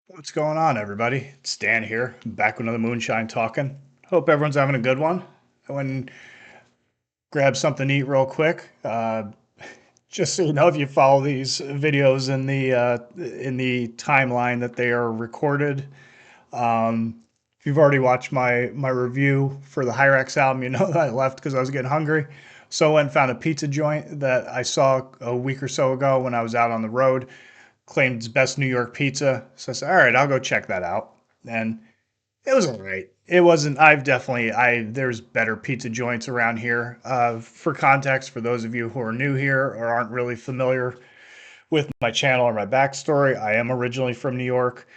What's going on, everybody? It's Dan here, back with another Moonshine Talking. Hope everyone's having a good one. I went and grabbed something to eat real quick. Just so you know, if you follow these videos in the timeline that they are recorded, if you've already watched my review for the Hyrax album, you know that I left because I was getting hungry. So I went and found a pizza joint that I saw a week or so ago when I was out on the road, claimed it's best New York pizza. So I said, all right, I'll go check that out. And it was all right. It wasn't. There's better pizza joints around here. For context, for those of you who are new here or aren't really familiar with my channel or my backstory, I am originally from New York.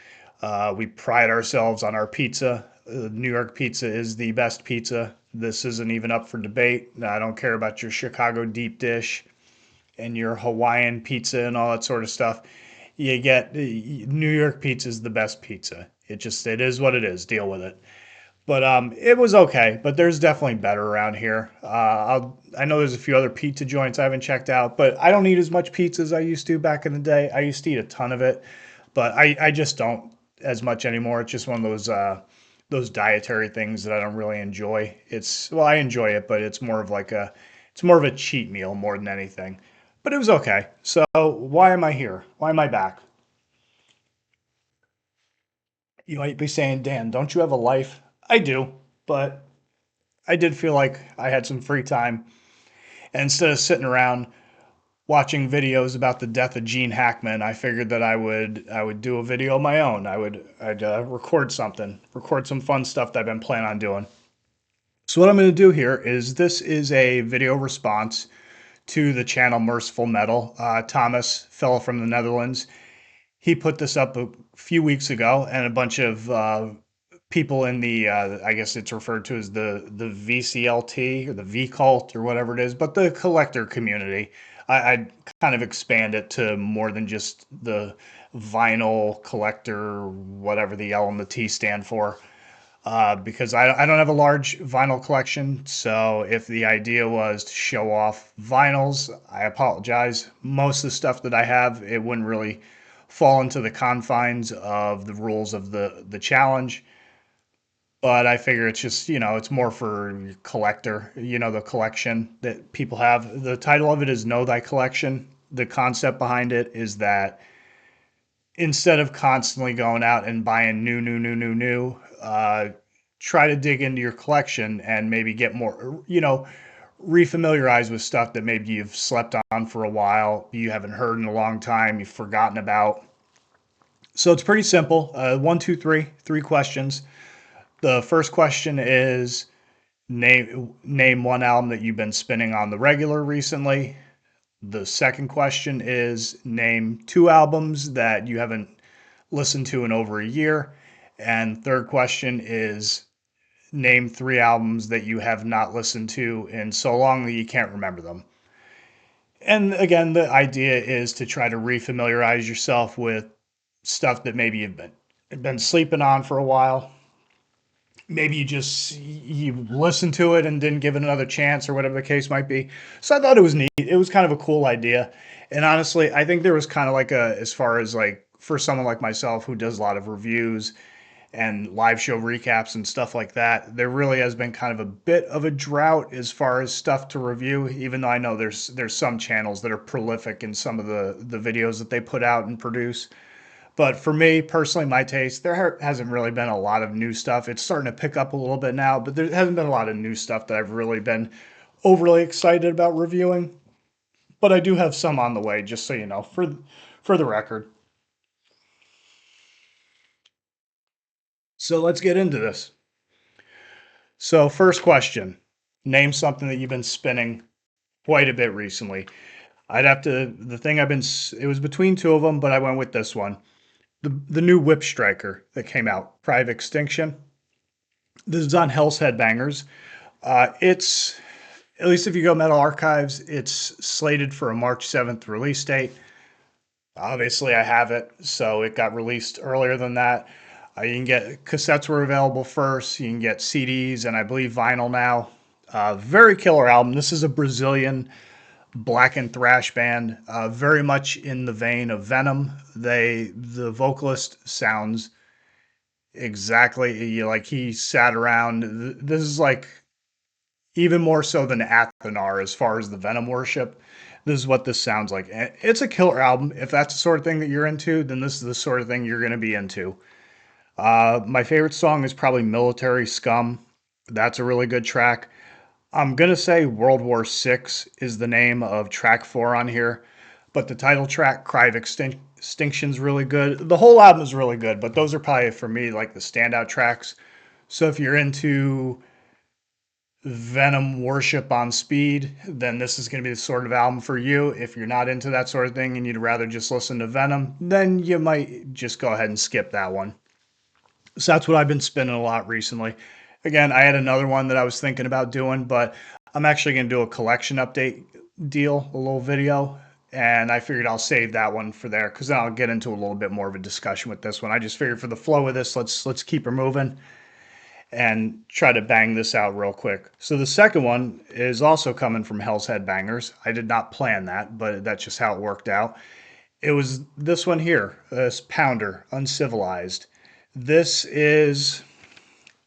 We pride ourselves on our pizza. New York pizza is the best pizza. This isn't even up for debate. I don't care about your Chicago deep dish and your Hawaiian pizza and all that sort of stuff. You get New York pizza is the best pizza. It is what it is. Deal with it. But it was okay. But there's definitely better around here. I know there's a few other pizza joints I haven't checked out, but I don't eat as much pizza as I used to back in the day. I used to eat a ton of it, but I just don't as much anymore. It's just one of those dietary things that I don't really enjoy. I enjoy it, but it's more of a cheat meal more than anything. But it was okay. So why am I here? Why am I back? You might be saying, Dan, don't you have a life? I do, but I did feel like I had some free time. And instead of sitting around watching videos about the death of Gene Hackman, I figured that I would do a video of my own. I'd record something, record some fun stuff that I've been planning on doing. So what I'm going to do here is this is a video response to the channel Mercyful Metal. Thomas, fellow from the Netherlands, he put this up a few weeks ago, and a bunch of people in the I guess it's referred to as the VCLT or the V cult or whatever it is, but the collector community. I'd kind of expand it to more than just the vinyl collector, whatever the L and the T stand for. Because I don't have a large vinyl collection, so if the idea was to show off vinyls, I apologize. Most of the stuff that I have, it wouldn't really fall into the confines of the rules of the challenge. But I figure it's just, it's more for collector, the collection that people have. The title of it is Know Thy Collection. The concept behind it is that instead of constantly going out and buying new, try to dig into your collection and maybe get more, refamiliarize with stuff that maybe you've slept on for a while, you haven't heard in a long time, you've forgotten about. So it's pretty simple. One, two, three questions. The first question is name one album that you've been spinning on the regular recently. The second question is name two albums that you haven't listened to in over a year. And third question is name three albums that you have not listened to in so long that you can't remember them. And again, the idea is to try to refamiliarize yourself with stuff that maybe you've been sleeping on for a while. Maybe you listened to it and didn't give it another chance or whatever the case might be. So I thought it was neat. It was kind of a cool idea. And honestly, I think there was kind of like as far as like for someone like myself who does a lot of reviews and live show recaps and stuff like that, there really has been kind of a bit of a drought as far as stuff to review, even though I know there's some channels that are prolific in some of the videos that they put out and produce. But for me personally, my taste, there hasn't really been a lot of new stuff. It's starting to pick up a little bit now, but there hasn't been a lot of new stuff that I've really been overly excited about reviewing. But I do have some on the way, just so you know, for the record. So let's get into this. So first question, name something that you've been spinning quite a bit recently. The thing it was between two of them, but I went with this one. The new Whip Striker that came out, Private Extinction. This is on Hell's Headbangers. It's, at least if you go Metal Archives, it's slated for a March 7th release date. Obviously, I have it, so it got released earlier than that. You can get cassettes were available first. You can get CDs and I believe vinyl now. Very killer album. This is a Brazilian blackened thrash band, very much in the vein of Venom. The vocalist sounds exactly like he sat around. This is like even more so than Athenar as far as the Venom worship. This is what this sounds like. It's a killer album. If that's the sort of thing that you're into, then this is the sort of thing you're going to be into. My favorite song is probably Military Scum. That's a really good track. I'm going to say World War Six is the name of track 4 on here, but the title track, Cry of Extinction, is really good. The whole album is really good, but those are probably for me like the standout tracks. So if you're into Venom worship on speed, then this is going to be the sort of album for you. If you're not into that sort of thing and you'd rather just listen to Venom, then you might just go ahead and skip that one. So that's what I've been spinning a lot recently. Again, I had another one that I was thinking about doing, but I'm actually going to do a collection update deal, a little video, and I figured I'll save that one for there because then I'll get into a little bit more of a discussion with this one. I just figured for the flow of this, let's keep her moving and try to bang this out real quick. So the second one is also coming from Hell's Headbangers. I did not plan that, but that's just how it worked out. It was this one here, this Pounder, Uncivilized. This is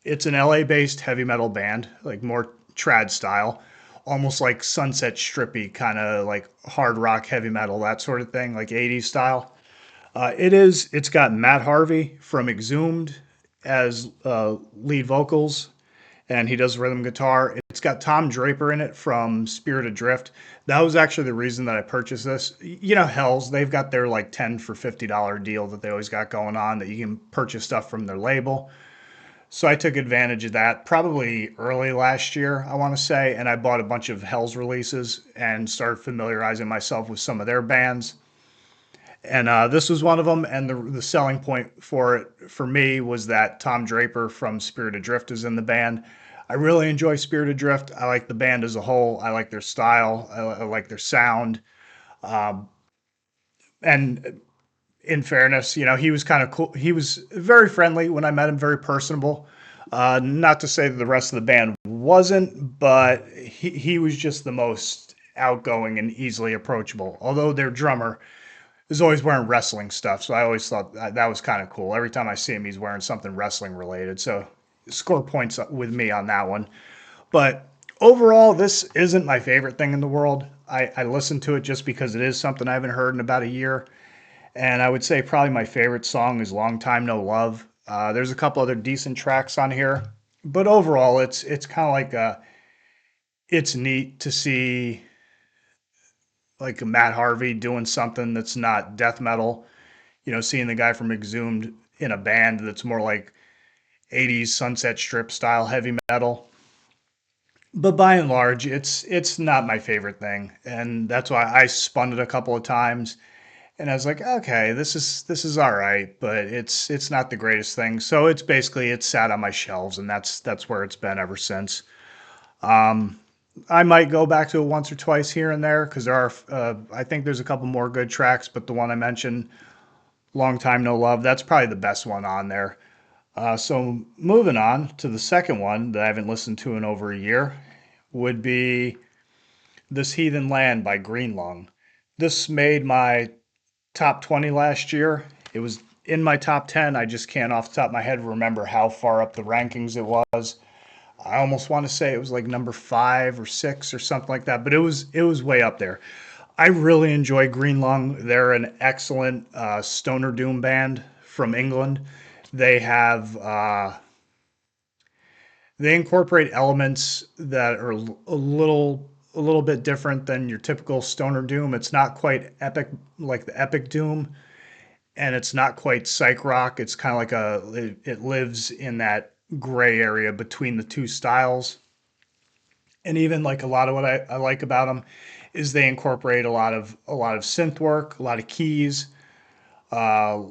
it's an LA based heavy metal band, like more trad style, almost like Sunset Strippy, kind of like hard rock, heavy metal, that sort of thing, like 80s style. It's got Matt Harvey from Exhumed as lead vocals, and he does rhythm guitar. It's got Tom Draper in it from Spirit Adrift. That was actually the reason that I purchased this. You know, Hells, they've got their like 10 for $50 deal that they always got going on that you can purchase stuff from their label. So I took advantage of that probably early last year, I want to say, and I bought a bunch of Hell's releases and started familiarizing myself with some of their bands. And this was one of them. And the selling point for it for me was that Tom Draper from Spirit Adrift is in the band. I really enjoy Spirit Adrift. I like the band as a whole. I like their style. I like their sound. And in fairness, you know, he was kind of cool. He was very friendly when I met him, very personable. Not to say that the rest of the band wasn't, but he was just the most outgoing and easily approachable. Although their drummer is always wearing wrestling stuff, so I always thought that was kind of cool. Every time I see him, he's wearing something wrestling related. So score points with me on that one. But overall, this isn't my favorite thing in the world. I listen to it just because it is something I haven't heard in about a year. And I would say probably my favorite song is Long Time No Love. There's a couple other decent tracks on here, but overall, it's kind of like it's neat to see like Matt Harvey doing something that's not death metal. You know, seeing the guy from Exhumed in a band that's more like 80s Sunset Strip style heavy metal. But by and large, it's not my favorite thing, and that's why I spun it a couple of times. And I was like, okay, this is all right, but it's not the greatest thing. So it's basically it's sat on my shelves, and that's where it's been ever since. I might go back to it once or twice here and there because there are I think there's a couple more good tracks, but the one I mentioned, Long Time No Love, that's probably the best one on there. So moving on to the second one that I haven't listened to in over a year would be This Heathen Land by Greenlung. This made my top 20 last year. It was in my top 10. I just can't off the top of my head remember how far up the rankings it was. I almost want to say it was like number 5 or 6 or something like that, but it was way up there. I really enjoy Green Lung. They're an excellent stoner doom band from England. They have they incorporate elements that are a little bit different than your typical stoner doom. It's not quite epic like the epic doom, and it's not quite psych rock. It's kind of like it lives in that gray area between the two styles. And even like a lot of what I like about them is they incorporate a lot of synth work, a lot of keys. Uh,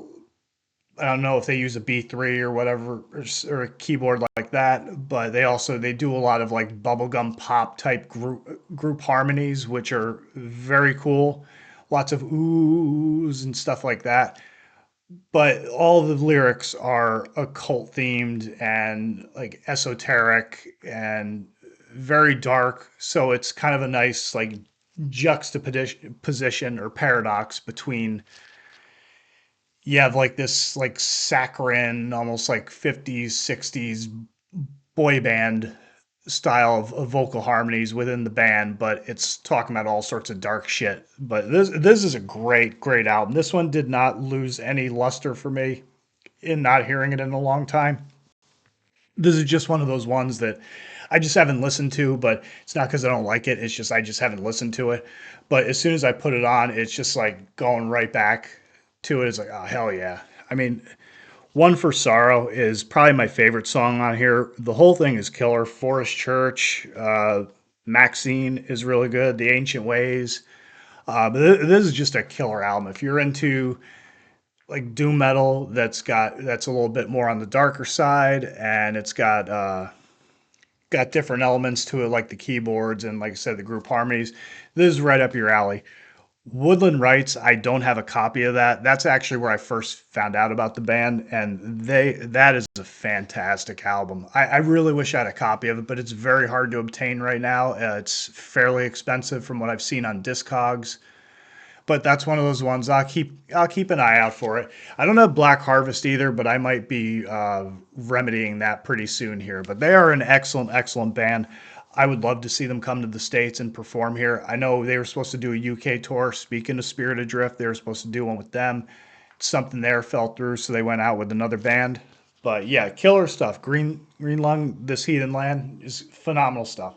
I don't know if they use a B3 or whatever or a keyboard like that, but they do a lot of like bubblegum pop type group harmonies, which are very cool. Lots of oohs and stuff like that, but all the lyrics are occult themed and like esoteric and very dark. So it's kind of a nice like juxtaposition or paradox between you have like this like saccharine, almost like 50s, 60s boy band style of vocal harmonies within the band, but it's talking about all sorts of dark shit. But this is a great album. This one did not lose any luster for me in not hearing it in a long time. This is just one of those ones that I just haven't listened to, but it's not because I don't like it. It's just I just haven't listened to it. But as soon as I put it on, it's just like going right back to it. It's like, oh hell yeah. I mean, One for Sorrow is probably my favorite song on here. The whole thing is killer. Forest Church, Maxine is really good. The Ancient Ways. This is just a killer album. If you're into like doom metal, that's a little bit more on the darker side, and it's got different elements to it, like the keyboards and like I said, the group harmonies. This is right up your alley. Woodland Rights, I don't have a copy of that. That's actually where I first found out about the band, and that is a fantastic album. I really wish I had a copy of it, but it's very hard to obtain right now. It's fairly expensive from what I've seen on Discogs. But that's one of those ones I'll keep an eye out for it. I don't have Black Harvest either, but I might be remedying that pretty soon here. But they are an excellent band. I would love to see them come to the States and perform here. I know they were supposed to do a UK tour. Speaking of Spirit Adrift, they were supposed to do one with them. Something there fell through, so they went out with another band. But yeah, killer stuff. Green Lung, This Heathen Land is phenomenal stuff.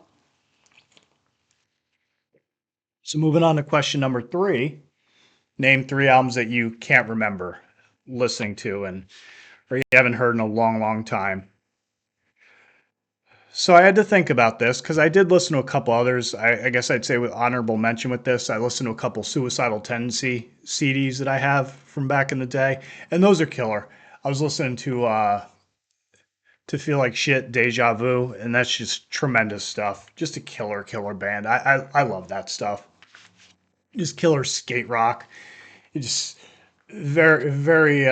So moving on to question number 3. Name 3 albums that you can't remember listening to and or you haven't heard in a long time. So I had to think about this because I did listen to a couple others. I guess I'd say with honorable mention with this, I listened to a couple Suicidal Tendency CDs that I have from back in the day, and those are killer. I was listening to Feel Like Shit, Deja Vu, and that's just tremendous stuff. Just a killer band. I love that stuff. Just killer skate rock. It just very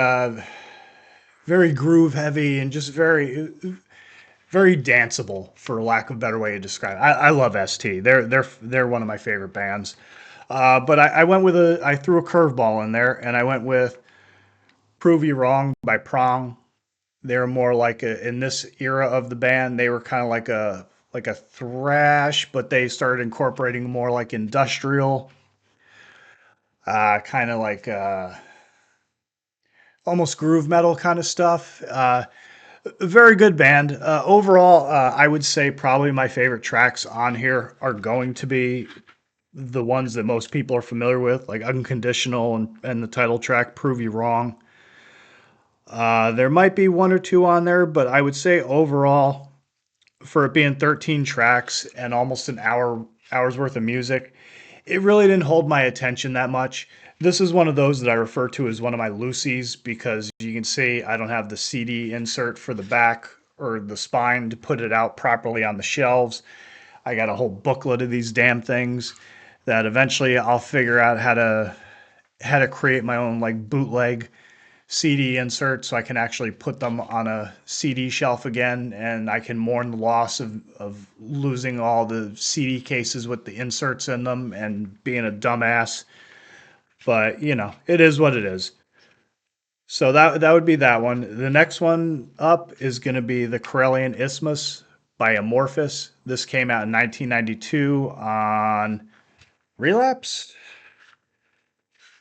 groove heavy and just very danceable, for lack of a better way to describe it. I love ST. They're one of my favorite bands. But I went with I threw a curveball in there, and I went with "Prove You Wrong" by Prong. They're more like in this era of the band, they were kind of like a thrash, but they started incorporating more like industrial, kind of like almost groove metal kind of stuff. Very good band. Overall, I would say probably my favorite tracks on here are going to be the ones that most people are familiar with, like Unconditional and the title track, Prove You Wrong. There might be one or two on there, but I would say overall, for it being 13 tracks and almost an hour's worth of music, it really didn't hold my attention that much. This is one of those that I refer to as one of my Lucy's because you can see I don't have the CD insert for the back or the spine to put it out properly on the shelves. I got a whole booklet of these damn things that eventually I'll figure out how to create my own like bootleg CD insert so I can actually put them on a CD shelf again, and I can mourn the loss of losing all the CD cases with the inserts in them and being a dumbass. But, it is what it is. So that would be that one. The next one up is going to be The Corellian Isthmus by Amorphous. This came out in 1992 on Relapse.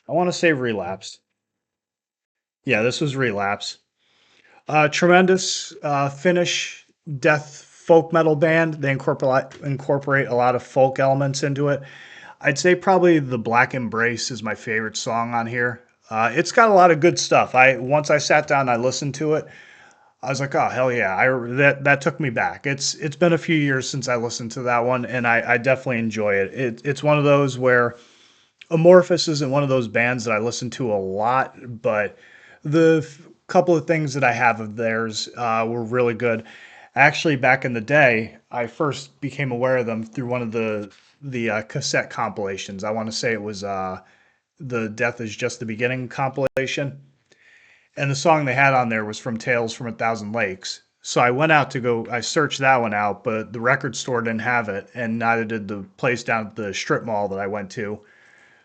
I want to say Relapse. Yeah, this was Relapse. Tremendous Finnish death folk metal band. They incorporate a lot of folk elements into it. I'd say probably The Black Embrace is my favorite song on here. It's got a lot of good stuff. Once I sat down and I listened to it, I was like, oh hell yeah! That took me back. It's been a few years since I listened to that one, and I definitely enjoy it. It's one of those where Amorphous isn't one of those bands that I listen to a lot, but the couple of things that I have of theirs were really good. Actually, back in the day, I first became aware of them through one of the cassette compilations. I want to say it was the Death Is Just the Beginning compilation, and the song they had on there was from Tales from a Thousand Lakes. So I went out to go, I searched that one out, but the record store didn't have it, and neither did the place down at the strip mall that I went to.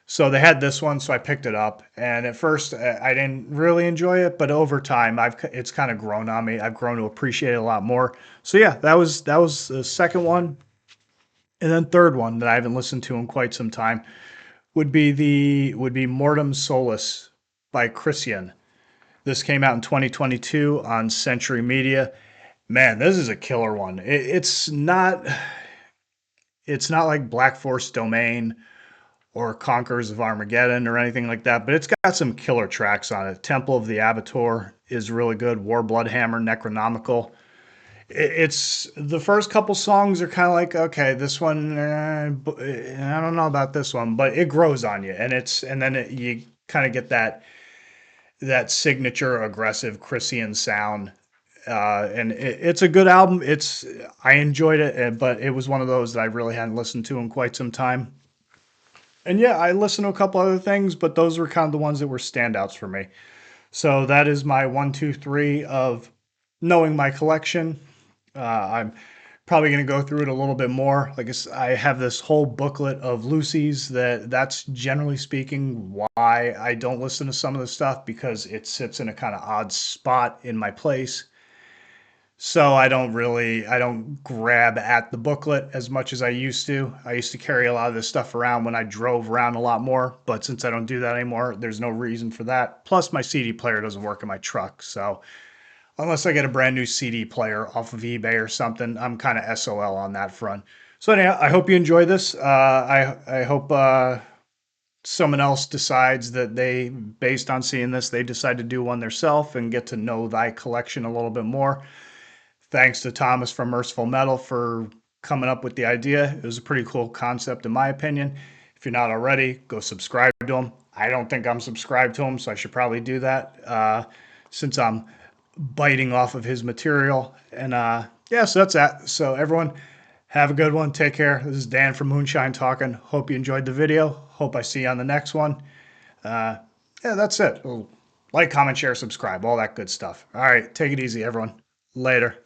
So they had this one, so I picked it up. And at first, I didn't really enjoy it, but over time, it's kind of grown on me. I've grown to appreciate it a lot more. So yeah, that was the second one, and then third one that I haven't listened to in quite some time would be Mortem Solus by Christian. This came out in 2022 on Century Media. Man, this is a killer one. It's not like Black Force Domain or Conquerors of Armageddon or anything like that, but it's got some killer tracks on it. Temple of the Abator is really good. War Bloodhammer, Necronomical. It's the first couple songs are kind of like, okay, this one, I don't know about this one, but it grows on you, and then you kind of get that signature aggressive Christian sound. And it's a good album. I enjoyed it, but it was one of those that I really hadn't listened to in quite some time. And yeah, I listened to a couple other things, but those were kind of the ones that were standouts for me. So that is my one, two, three of knowing my collection. I'm probably going to go through it a little bit more. Like I have this whole booklet of Lucy's that's generally speaking why I don't listen to some of the stuff, because it sits in a kind of odd spot in my place. So I don't grab at the booklet as much as I used to. I used to carry a lot of this stuff around when I drove around a lot more, but since I don't do that anymore, there's no reason for that. Plus my CD player doesn't work in my truck, so unless I get a brand new CD player off of eBay or something, I'm kind of SOL on that front. So anyhow, I hope you enjoy this. I hope someone else decides that based on seeing this, they decide to do one themselves and get to know thy collection a little bit more. Thanks to Thomas from Mercyful Metal for coming up with the idea. It was a pretty cool concept, in my opinion. If you're not already, go subscribe to him. I don't think I'm subscribed to him, so I should probably do that since I'm biting off of his material. And yeah, so that's that. So everyone, have a good one. Take care. This is Dan from Moonshine talking. Hope you enjoyed the video. Hope I see you on the next one. Yeah, that's it. Like, comment, share, subscribe, all that good stuff. All right, take it easy, everyone. Later.